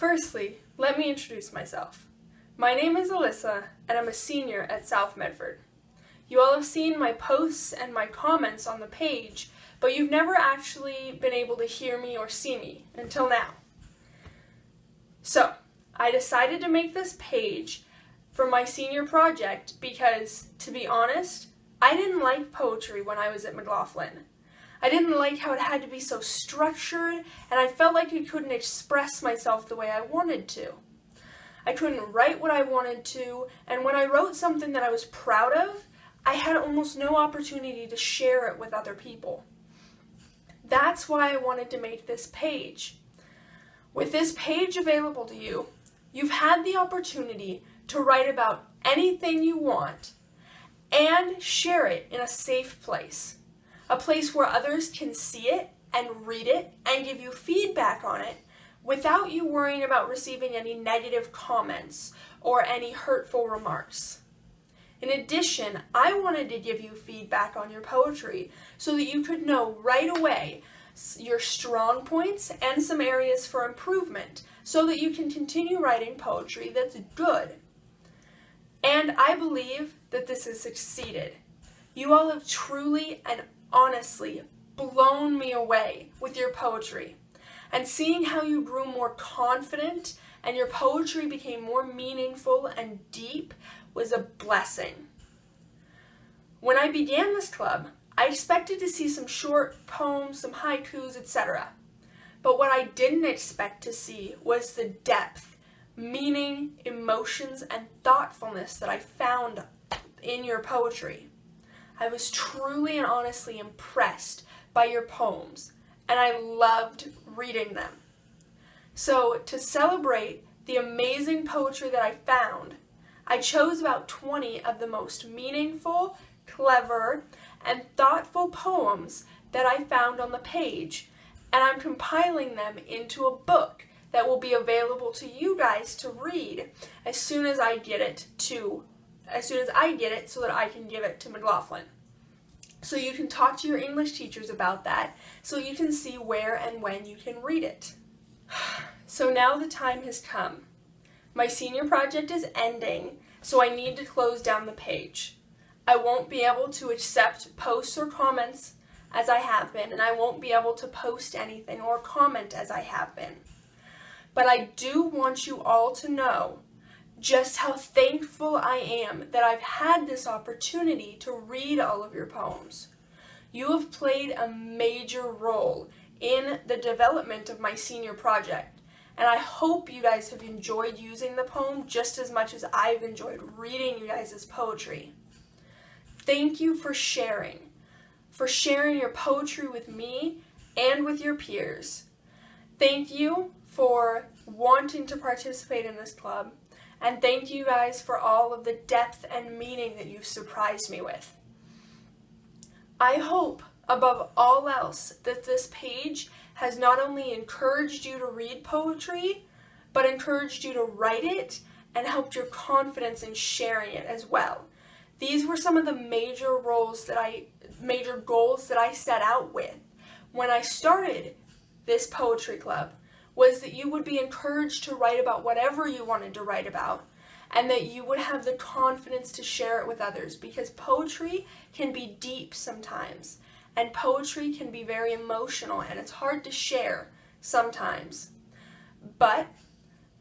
Firstly, let me introduce myself. My name is Alyssa, and I'm a senior at South Medford. You all have seen my posts and my comments on the page, but you've never actually been able to hear me or see me until now. So, I decided to make this page for my senior project because, to be honest, I didn't like poetry when I was at McLaughlin. I didn't like how it had to be so structured, and I felt like I couldn't express myself the way I wanted to. I couldn't write what I wanted to, and when I wrote something that I was proud of, I had almost no opportunity to share it with other people. That's why I wanted to make this page. With this page available to you, you've had the opportunity to write about anything you want and share it in a safe place. A place where others can see it and read it and give you feedback on it without you worrying about receiving any negative comments or any hurtful remarks. In addition, I wanted to give you feedback on your poetry so that you could know right away your strong points and some areas for improvement so that you can continue writing poetry that's good. And I believe that this has succeeded. You all have truly and honestly blown me away with your poetry. And seeing how you grew more confident and your poetry became more meaningful and deep was a blessing. When I began this club, I expected to see some short poems, some haikus, etc. But what I didn't expect to see was the depth, meaning, emotions, and thoughtfulness that I found in your poetry. I was truly and honestly impressed by your poems, and I loved reading them. So, to celebrate the amazing poetry that I found, I chose about 20 of the most meaningful, clever, and thoughtful poems that I found on the page, and I'm compiling them into a book that will be available to you guys to read as soon as I get it so that I can give it to McLaughlin. So you can talk to your English teachers about that so you can see where and when you can read it. So now the time has come. My senior project is ending, so I need to close down the page. I won't be able to accept posts or comments as I have been, and I won't be able to post anything or comment as I have been. But I do want you all to know just how thankful I am that I've had this opportunity to read all of your poems. You have played a major role in the development of my senior project, and I hope you guys have enjoyed using the poem just as much as I've enjoyed reading you guys' poetry. Thank you for sharing your poetry with me and with your peers. Thank you for wanting to participate in this club, and thank you guys for all of the depth and meaning that you've surprised me with. I hope, above all else, that this page has not only encouraged you to read poetry, but encouraged you to write it and helped your confidence in sharing it as well. These were some of the major goals that I set out with when I started this poetry club, was that you would be encouraged to write about whatever you wanted to write about, and that you would have the confidence to share it with others, because poetry can be deep sometimes, and poetry can be very emotional, and it's hard to share sometimes. But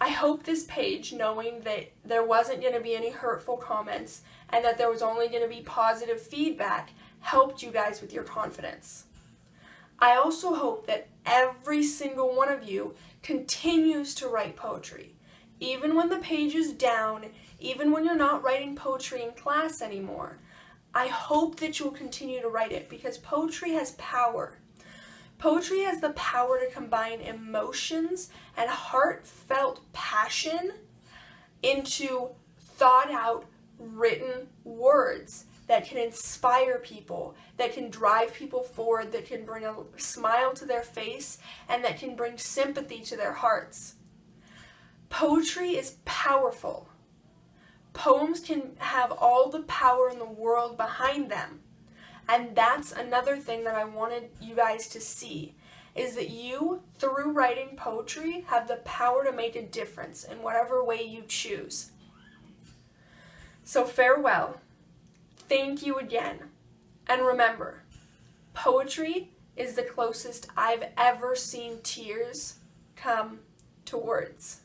I hope this page, knowing that there wasn't going to be any hurtful comments and that there was only going to be positive feedback, helped you guys with your confidence. I also hope that every single one of you continues to write poetry. Even when the page is down, even when you're not writing poetry in class anymore, I hope that you'll continue to write it, because poetry has power. Poetry has the power to combine emotions and heartfelt passion into thought-out, written words that can inspire people, that can drive people forward, that can bring a smile to their face, and that can bring sympathy to their hearts. Poetry is powerful. Poems can have all the power in the world behind them. And that's another thing that I wanted you guys to see, is that you, through writing poetry, have the power to make a difference in whatever way you choose. So farewell. Thank you again. And remember, poetry is the closest I've ever seen tears come to words.